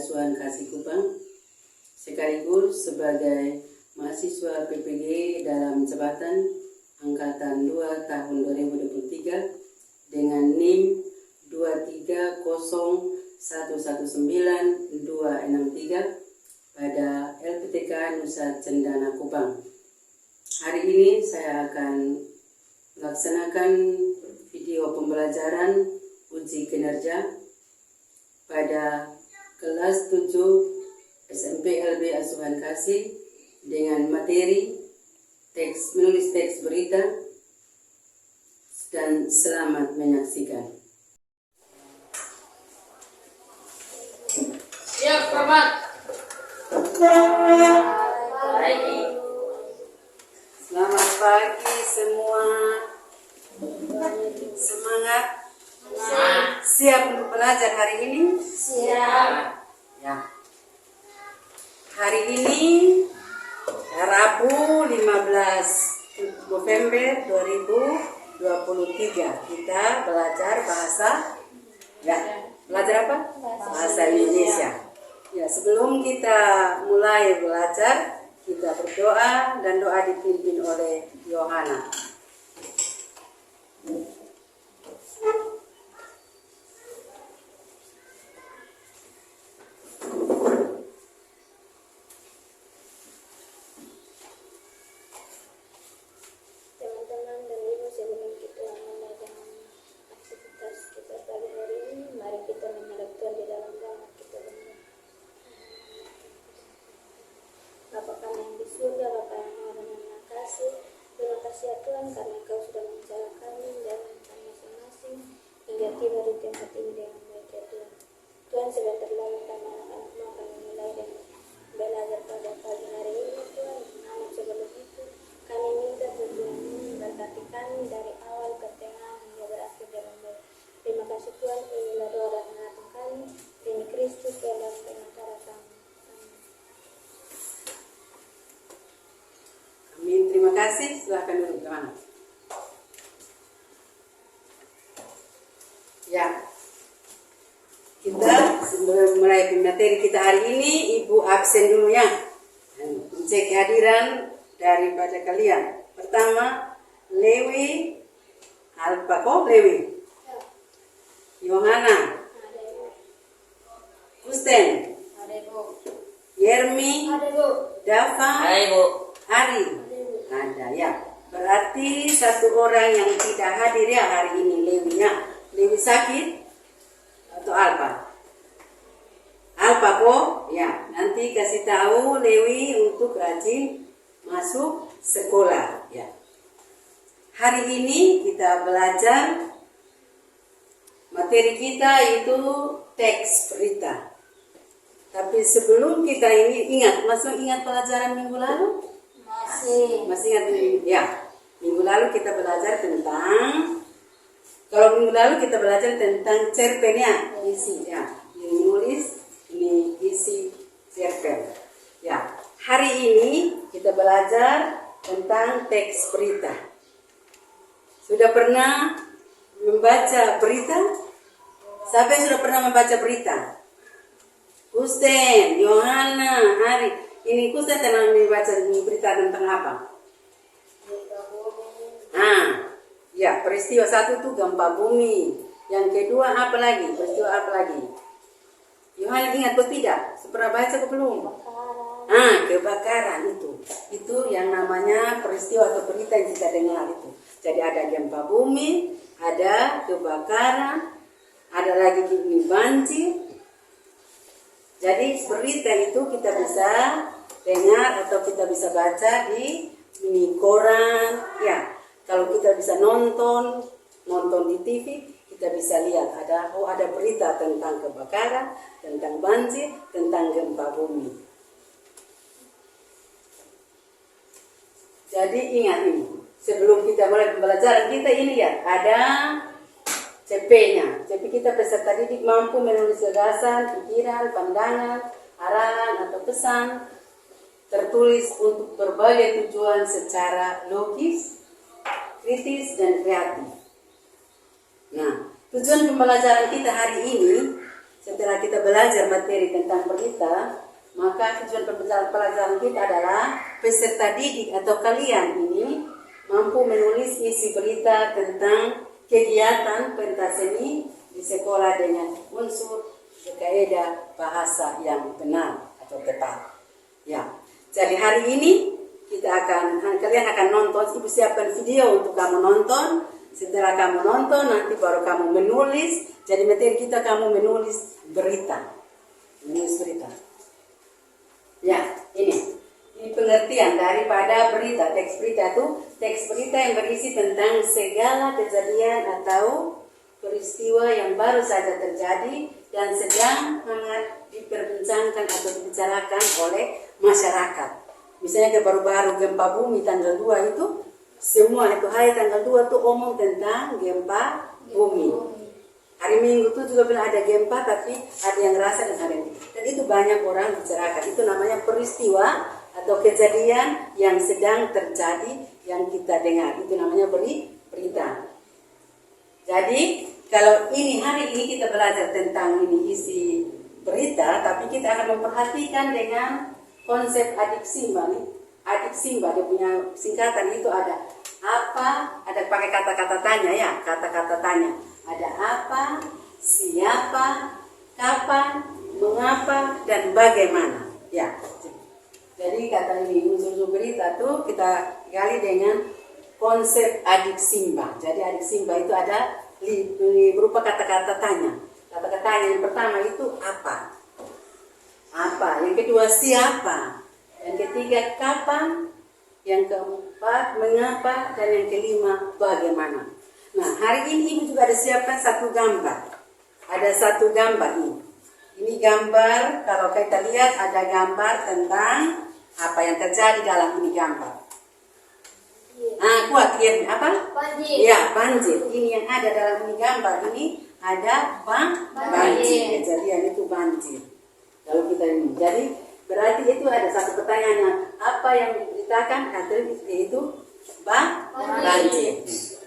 Asuhan Kasih Kupang, sekaligus sebagai mahasiswa PPG dalam jabatan Angkatan 2 tahun 2023 dengan NIM 230119263 pada LPTK Nusa Cendana Kupang. Hari ini saya akan melaksanakan video pembelajaran uji kinerja pada kelas 7 SMP LB Asuhan Kasih dengan materi menulis teks berita, dan selamat menyaksikan. Siap, Bapak. Selamat pagi semua. Semangat? Siap untuk belajar hari ini? Siap. Ya. Hari ini Rabu 15 November 2023 kita belajar bahasa belajar apa? Bahasa Indonesia. Ya, sebelum kita mulai belajar, kita berdoa dan doa dipimpin oleh Yohana. Bapa kami yang di surga, Bapa yang maha dan kasih, terima kasih ya Tuhan karena Kau sudah menjaga kami dan kami masing-masing hingga tiba di tempat ini dengan baik ya Tuhan. Tuhan, sebentar lagi kami anak-anakmu akan memulai dan belajar pada pagi hari ini Tuhan. Namun sebelum itu kami minta Tuhan memberkati kami dari awal ke tengah hingga berakhir dengan baik. Terima kasih Tuhan, inilah doa dan harapan kami demi Kristus dalam pengantara kami. Amin, terima kasih. Silahkan duduk kemana? Ya, kita sebelum mulai materi kita hari ini, Ibu absen dulu ya. Cek kehadiran daripada kalian. Pertama, Lewi, Lewi, Yohana, Kusten, Yermi, Dava, Ari. Ada ya. Berarti satu orang yang tidak hadir ya hari ini, Lewinya. Lewi sakit atau Alpa? Alpa kok? Ya, nanti kasih tahu Lewi untuk rajin masuk sekolah ya. Hari ini kita belajar materi kita itu teks berita. Tapi sebelum kita ini masih ingat pelajaran minggu lalu? Masih ingat ya. Minggu lalu kita belajar tentang cerpennya, isi ya. Ini nulis, ini isi cerpen. Ya. Hari ini kita belajar tentang teks berita. Sudah pernah membaca berita? Siapa yang sudah pernah membaca berita? Kusten, Yohana, Ari. Ini Kusten pernah membaca berita tentang apa? Ya, peristiwa satu itu gempa bumi. Yang kedua apa lagi? Peristiwa apa lagi? Yohana ingat atau tidak? Pernah baca atau belum? Kebakaran itu. Itu yang namanya peristiwa atau berita yang kita dengar itu. Jadi ada gempa bumi, ada kebakaran, ada lagi banjir. Jadi berita itu kita bisa dengar atau kita bisa baca di koran. Ya, kalau kita bisa nonton di TV, kita bisa lihat ada berita tentang kebakaran, tentang banjir, tentang gempa bumi. Jadi ingat ini, sebelum kita mulai pembelajaran kita ini ya, ada CP-nya. CP kita peserta didik mampu menulis gagasan, pikiran, pandangan, arahan atau pesan tertulis untuk berbagai tujuan secara logis, kritis, dan kreatif. Nah, tujuan pembelajaran kita hari ini setelah setelah kita belajar materi tentang berita, maka tujuan pelajaran kita adalah peserta didik atau kalian ini mampu menulis isi berita tentang kegiatan pentas seni di sekolah dengan unsur kaidah bahasa yang benar atau tepat. Ya, jadi hari ini kalian akan nonton. Ibu siapkan video untuk kamu nonton. Setelah kamu nonton, nanti baru kamu menulis. Jadi materi kita kamu menulis berita. Menulis berita. Ya, ini pengertian daripada berita. Teks berita itu teks berita yang berisi tentang segala kejadian atau peristiwa yang baru saja terjadi dan sedang hangat diperbincangkan atau dibicarakan oleh masyarakat. Misalnya baru-baru gempa bumi tanggal 2 itu, semua itu hari tanggal 2 itu omong tentang gempa bumi. Hari Minggu itu juga bilang ada gempa, tapi ada yang rasa dan ada yang tidak. Dan itu banyak orang bicarakan. Itu namanya peristiwa atau kejadian yang sedang terjadi yang kita dengar. Itu namanya berita. Jadi kalau hari ini kita belajar tentang ini isi berita, tapi kita akan memperhatikan dengan konsep adik simba nih. Adik simba dia punya singkatan itu ada apa, ada pakai kata-kata tanya ya, kata-kata tanya. Ada apa, siapa, kapan, mengapa, dan bagaimana. Ya. Jadi kata ini unsur berita tuh kita gali dengan konsep adik simba. Jadi adik simba itu ada berupa kata-kata tanya. Kata-kata tanya yang pertama itu apa? Apa? Yang kedua siapa? Yang ketiga kapan? Yang keempat mengapa? Dan yang kelima bagaimana? Nah, hari ini Ibu juga ada siapkan satu gambar. Ada satu gambar ini. Ini gambar, kalau kita lihat ada gambar tentang apa yang terjadi dalam ini gambar. Kuat lihat apa? Banjir. Ya, banjir. Ini yang ada dalam ini gambar ini ada banjir. Kejadian itu banjir. Kalau kita ini, jadi berarti itu ada satu pertanyaan, apa yang diberitakan itu banjir.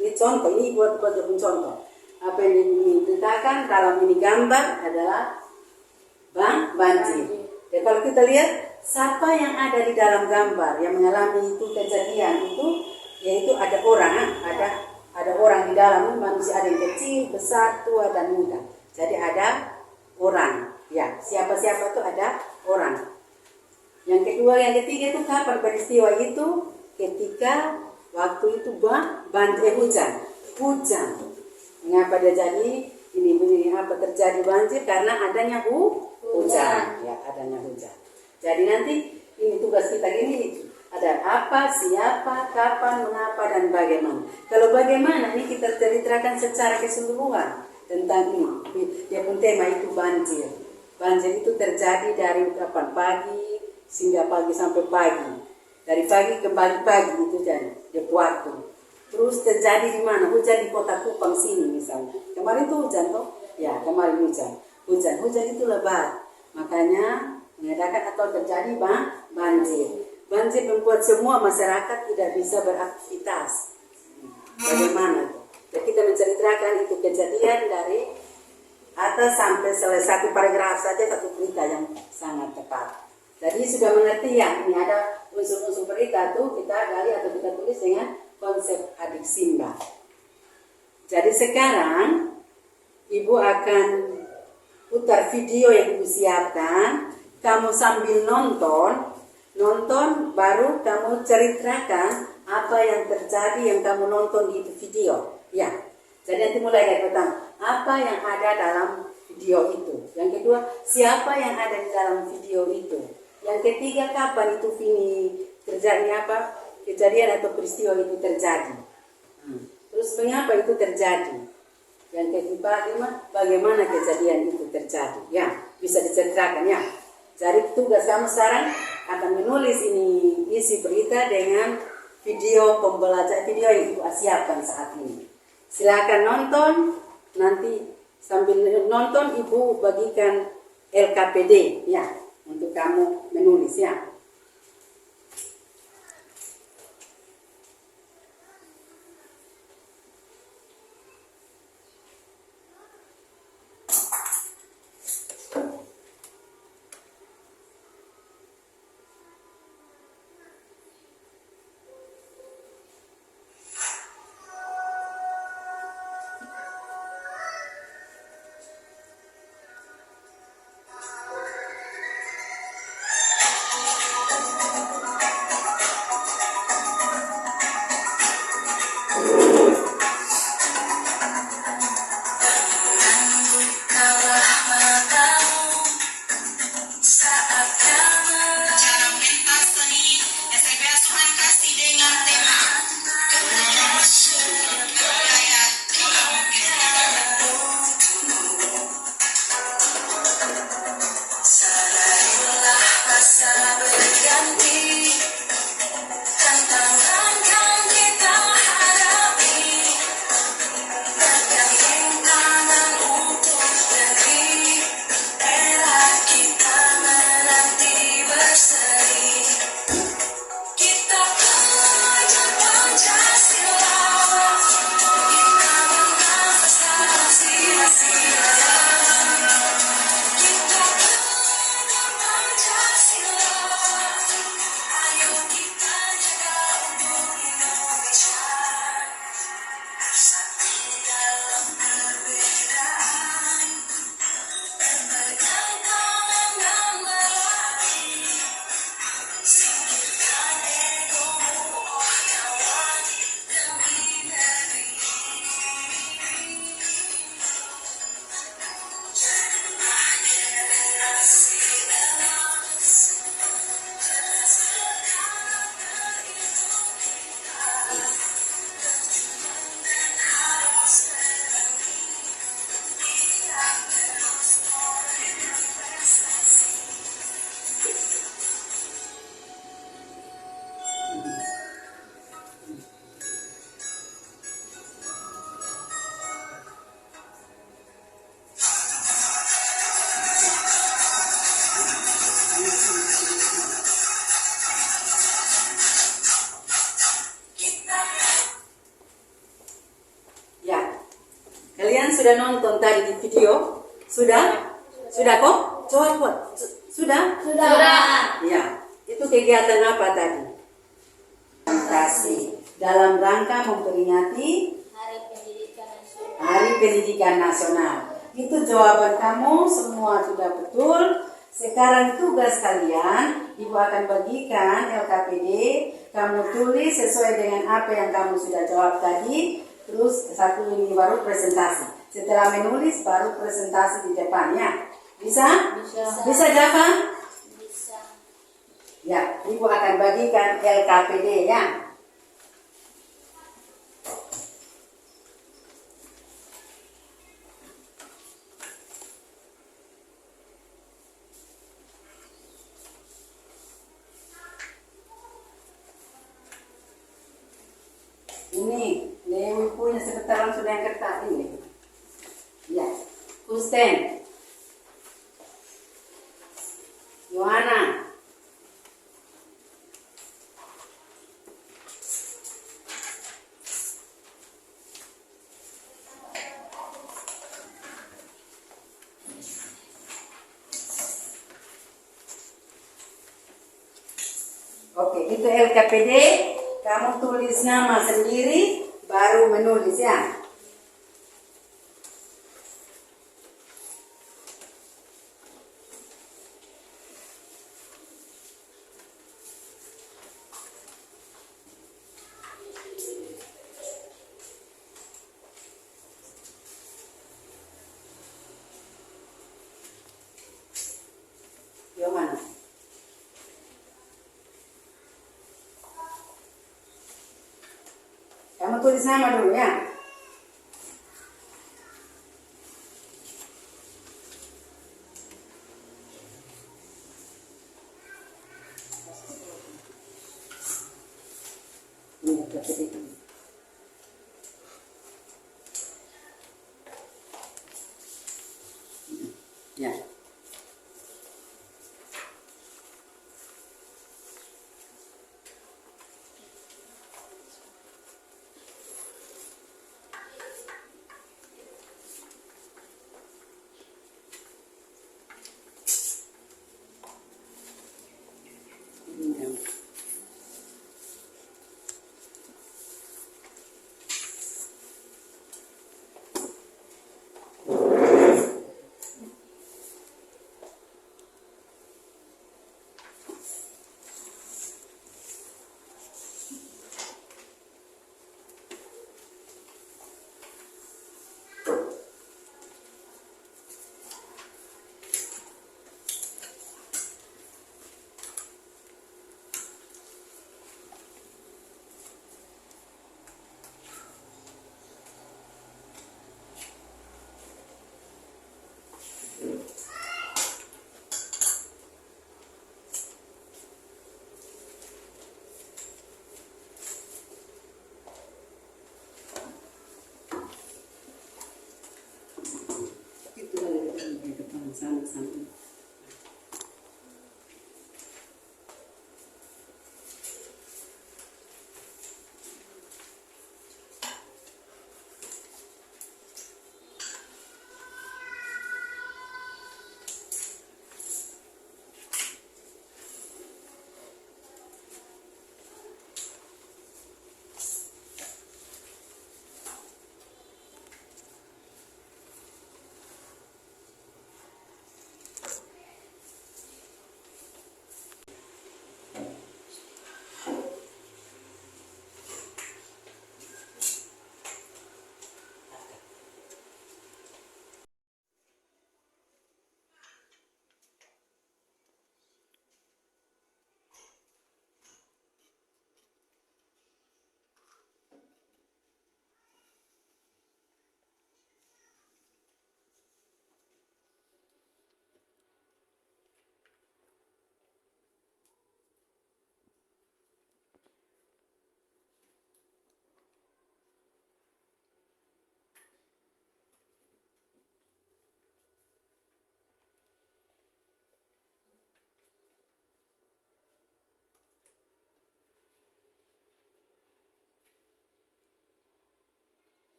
Ini contoh, ini buat contoh. Apa yang diberitakan dalam ini gambar adalah banjir. Dan kalau kita lihat siapa yang ada di dalam gambar yang mengalami itu kejadian itu, yaitu ada orang, ada orang di dalam manusia, ada yang kecil, besar, tua dan muda. Jadi ada orang. Ya, siapa-siapa itu ada orang. Yang kedua, yang ketiga itu kapan peristiwa itu? Ketika waktu itu hujan. Mengapa dia jadi ini apa terjadi banjir? Karena adanya hujan. Ya, adanya hujan. Jadi nanti ini tugas kita gini, ada apa, siapa, kapan, mengapa, dan bagaimana. Kalau bagaimana ini kita ceritakan secara keseluruhan tentang ini. Dia pun tema itu banjir. Banjir itu terjadi dari kapan? Pagi sehingga pagi sampai pagi. Dari pagi kembali pagi itu jadi dia waktu. Terus terjadi di mana? Hujan di kota Kupang sini misalnya. Kemarin itu hujan toh? Ya, kemarin hujan. Hujan itu lebat. Makanya mengadakan atau terjadi banjir. Banjir membuat semua masyarakat tidak bisa beraktivitas. Bagaimana itu? Jadi kita menceritakan itu kejadian dari atas sampai selesai satu paragraf saja, satu berita yang sangat tepat. Jadi sudah mengerti ya, ini ada unsur-unsur berita tuh kita gali atau kita tulis dengan konsep adik simba. Jadi sekarang Ibu akan putar video yang Ibu siapkan. Kamu sambil nonton baru kamu ceritakan apa yang terjadi yang kamu nonton di video. Ya. Jadi nanti mulai dari pertama, apa yang ada dalam video itu. Yang kedua, siapa yang ada di dalam video itu. Yang ketiga, kapan itu terjadi apa? Kejadian atau peristiwa itu terjadi. Terus mengapa itu terjadi? Yang kelima, bagaimana kejadian itu terjadi. Ya, bisa diceritakan ya. Jadi tugas kamu sekarang akan menulis ini isi berita dengan video pembelajaran, video yang Ibu siapkan saat ini. Silakan nonton, nanti sambil nonton Ibu bagikan LKPD ya untuk kamu menulis ya. kalian sudah nonton tadi di video? Sudah? Sudah kok? Coba. Sudah? Sudah. Ya. Itu kegiatan apa tadi? Kasih. Dalam rangka memperingati Hari Pendidikan Nasional. Itu jawaban kamu semua sudah betul. Sekarang tugas kalian, Ibu akan bagikan LKPD. Kamu tulis sesuai dengan apa yang kamu sudah jawab tadi. Terus satu ini baru presentasi. Setelah menulis baru presentasi di depannya. Bisa? Bisa Java? Bisa. Ya, Ibu akan bagikan LKPD ya. Ini, Dewi punya sekretariat sudah yang kertas ini. Ya, Kusten, Yohana, oke, itu LKPD. Kamu tulis nama sendiri, baru menulis ya. Yohana. Kamu tulis nama dulu ya. Ini LKPD. Ya. Sama-sama.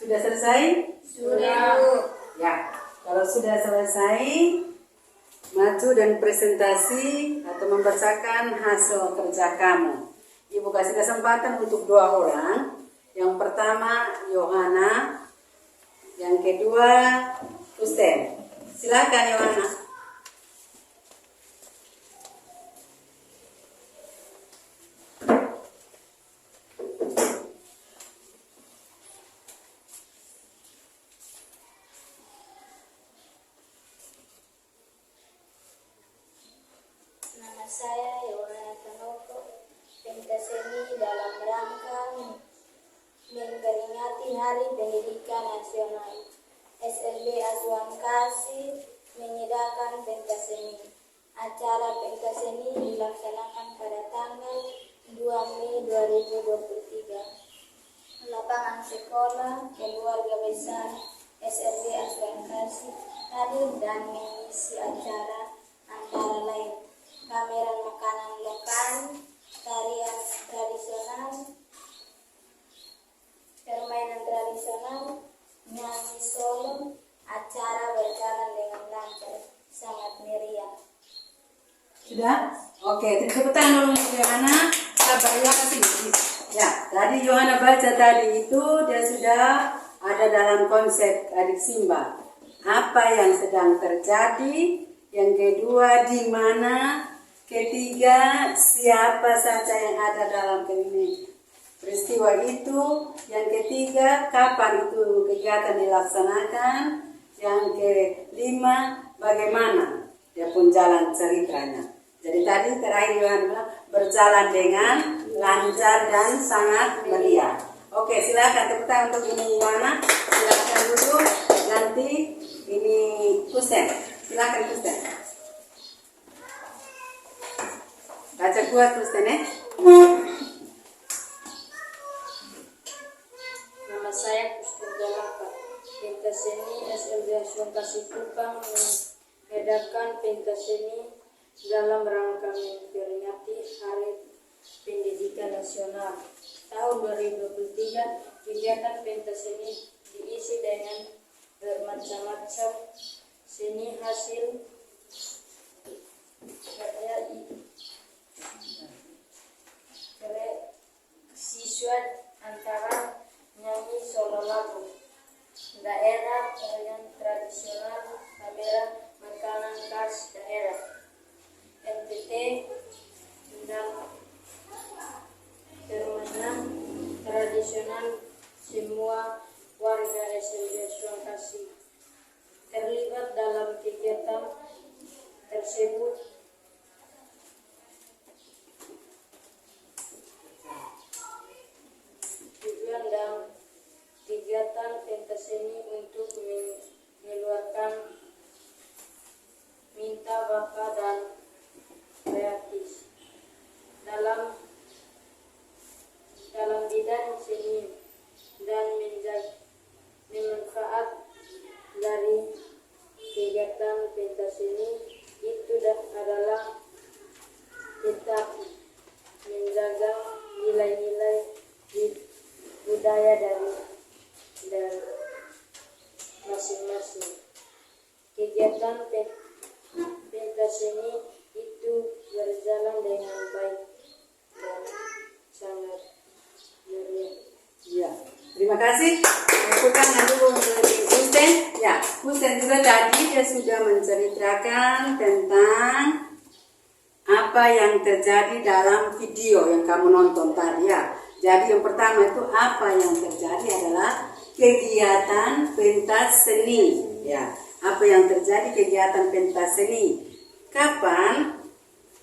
Sudah selesai? Sudah. Ya, kalau sudah selesai, maju dan presentasi atau membacakan hasil kerja kamu. Ibu kasih kesempatan untuk 2 orang. Yang pertama Yohana, yang kedua Usten. Silakan Yohana. Nama saya Yohana Tanoko, pentaseni dalam rangka memperingati Hari Pendidikan Nasional. SLB Asuhan Kasih menyediakan pentaseni. Acara pentaseni dilaksanakan pada tanggal 2 Mei 2023. Lapangan sekolah keluarga besar SLB Asuhan Kasih hadir dan mengisi acara antara lain pameran makanan lokal, tarian tradisional, permainan tradisional, nyanyi solo, acara berjalan dengan lancar, sangat meriah. Sudah? Oke, tepuk tangan dulu untuk Yohana. Sabar ya, kasih. Ya, tadi Yohana baca tadi itu dia sudah ada dalam konsep adik Simba. Apa yang sedang terjadi? Yang kedua, di mana? Ketiga, siapa saja yang ada dalam peristiwa itu. Yang ketiga, kapan itu kegiatan dilaksanakan. Yang kelima, bagaimana dia pun jalan ceritanya. Jadi tadi terakhir Yohana bilang berjalan dengan lancar dan sangat meriah. Oke, silakan tepuk tangan untuk ini Yohana. Silakan duduk. Nanti ini Kusten. Silakan Kusten. Baca kuat Kusten ya. Nama saya Kusten Jalaka, pentaseni SLB Asuhan Kasih Kupang mengadakan pentaseni dalam rangka memperingati Hari Pendidikan Nasional tahun 2023. Kegiatan pentaseni diisi dengan bermacam-macam seni hasil karya siswa, antara nyanyi solo lagu daerah, tarian tradisional, pameran makanan khas daerah, NTT dan permainan tradisional. Semua warga SLB Asuhan Kasih terlibat dalam kegiatan tersebut. Tujuan dan kegiatan pentaseni untuk mengeluarkan minta bakat dan kreatif dalam bidang seni dan memanfaat dari kegiatan pentaseni itu adalah tetap menjaga nilai-nilai budaya dari masing-masing. Kegiatan pentaseni itu berjalan dengan baik dan sangat meriah. Ya, terima kasih. Tepuk tangan dulu untuk Kusten. Ya, Kusten juga tadi dia sudah menceritakan tentang apa yang terjadi dalam video yang kamu nonton tadi ya. Jadi yang pertama itu apa yang terjadi adalah kegiatan pentas seni. Ya, apa yang terjadi kegiatan pentas seni? Kapan?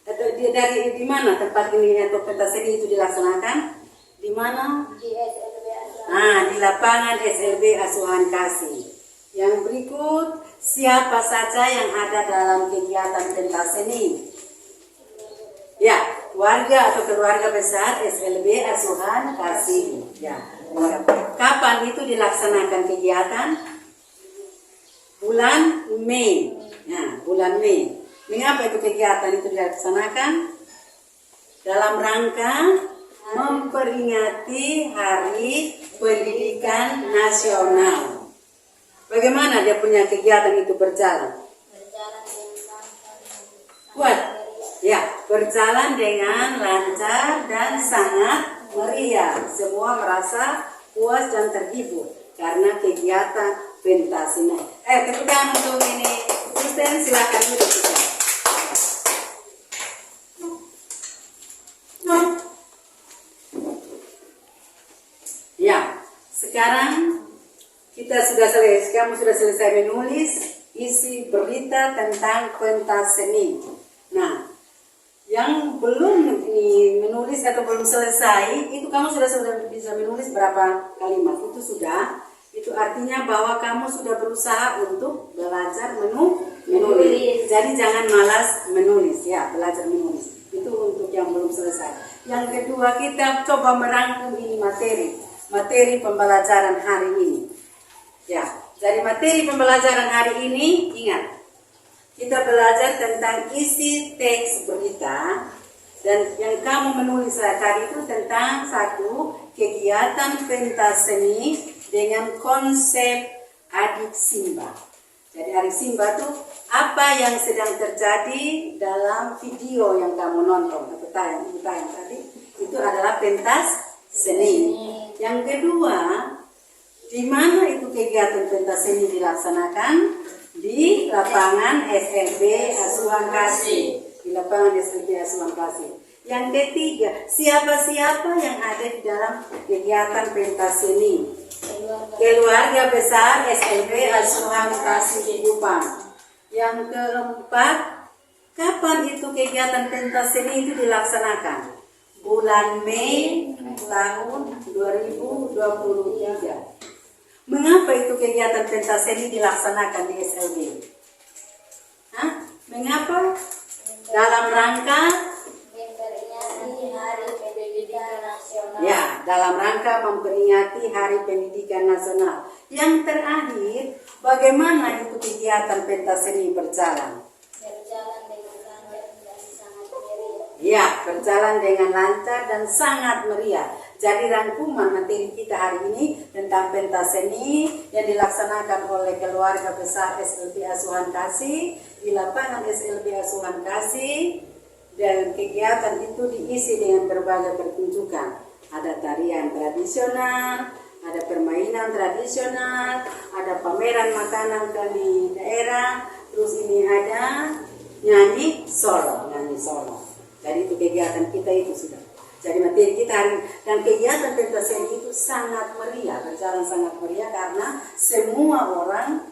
Atau dari di mana tempat ini atau pentas seni itu dilaksanakan? Di mana? Di SLB Asuhan. Di lapangan SLB Asuhan Kasih. Yang berikut, siapa saja yang ada dalam kegiatan pentas seni? Ya, warga atau keluarga besar SLB Asuhan Kasih. Ya. Kapan itu dilaksanakan kegiatan? Bulan Mei. Ya, bulan Mei. Mengapa itu kegiatan itu dilaksanakan? Dalam rangka memperingati Hari Pendidikan Nasional. Bagaimana dia punya kegiatan itu berjalan? Berjalan dengan lancar dan Kuat? meriah. Ya, berjalan dengan lancar dan sangat meriah. Semua merasa puas dan terhibur karena kegiatan pentas ini. Tepuk tangan untuk ini. Kristen, silakan duduk. Ya, sekarang kita sudah selesai. Kamu sudah selesai menulis isi berita tentang pentas seni. Nah, yang belum menulis atau belum selesai, itu kamu sudah bisa menulis berapa kalimat. Itu sudah. Itu artinya bahwa kamu sudah berusaha untuk belajar menulis. Jadi jangan malas menulis ya, belajar menulis. Itu untuk yang belum selesai. Yang kedua, kita coba merangkum ini materi pembelajaran hari ini. Ya, dari materi pembelajaran hari ini, ingat, kita belajar tentang isi teks berita, dan yang kamu menulis tadi itu tentang satu kegiatan pentas seni dengan konsep adik Simba. Jadi adik Simba itu apa yang sedang terjadi dalam video yang kamu nonton atau tayang tadi, itu adalah pentas seni. Yang kedua, di mana itu kegiatan pentas seni dilaksanakan? Di lapangan SLB Asuhan Kasih. Di lapangan SLB Asuhan Kasih. Yang ketiga, siapa-siapa yang ada di dalam kegiatan pentas seni? Keluarga besar SLB Asuhan Kasih Kupang. Yang keempat, kapan itu kegiatan pentas seni itu dilaksanakan? Bulan Mei tahun 2023. Mengapa itu kegiatan pentas seni dilaksanakan di SLB? Mengapa? Dalam rangka memperingati Hari Pendidikan Nasional. Ya, dalam rangka memperingati Hari Pendidikan Nasional. Yang terakhir, bagaimana itu kegiatan pentas seni berjalan? Berjalan dengan lancar dan sangat meriah. Ya, berjalan dengan lancar dan sangat meriah. Jadi rangkuman materi kita hari ini tentang pentas seni yang dilaksanakan oleh keluarga besar SLB Asuhan Kasih di lapangan SLB Asuhan Kasih, dan kegiatan itu diisi dengan berbagai pertunjukan. Ada tarian tradisional, ada permainan tradisional, ada pameran makanan dari daerah, terus ini ada nyanyi solo. Jadi itu kegiatan kita itu sudah. Jadi materi kita hari dan kegiatan pentas seni itu sangat meriah, berjalan sangat meriah karena semua orang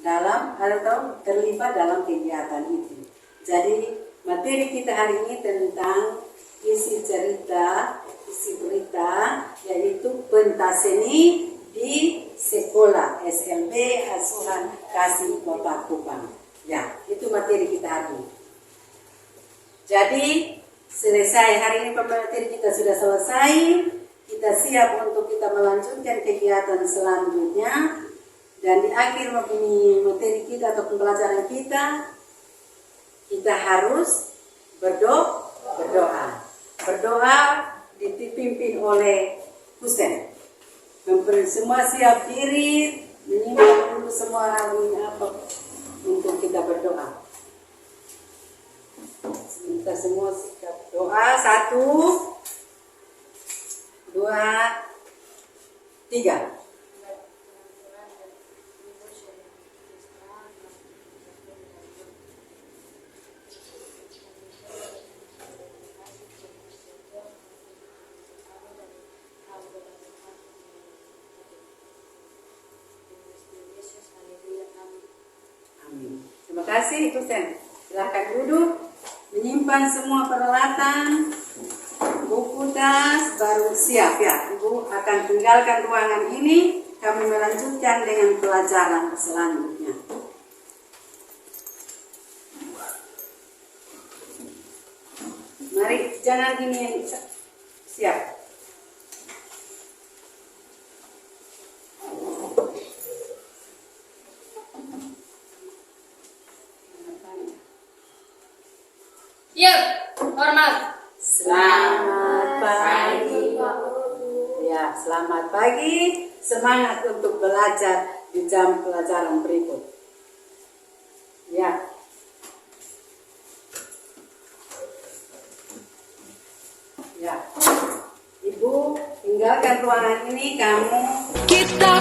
dalam atau terlibat dalam kegiatan itu. Jadi materi kita hari ini tentang isi cerita, isi berita, yaitu pentas seni di sekolah SLB Asuhan Kasih Kota Kupang. Ya, itu materi kita hari ini. Jadi selesai hari ini materi kita sudah selesai. Kita siap untuk kita melanjutkan kegiatan selanjutnya. Dan di akhir materi kita atau pembelajaran kita harus berdoa. Berdoa dipimpin oleh Husen. Semua siap diri, menyimak dulu semua untuk kita berdoa. Kita semua sikap doa. 1, 2, 3. Amin. Terima kasih itu Sen. Silahkan duduk. Menyimpan semua peralatan, buku, tas, baru siap ya. Ibu akan tinggalkan ruangan ini, kami melanjutkan dengan pelajaran selanjutnya. Mari, jangan ini siap. Yuk, hormat. Selamat pagi. Ya, selamat pagi. Semangat untuk belajar di jam pelajaran berikut. Ya. Ya. Ibu, tinggalkan ruangan ini, kamu Kita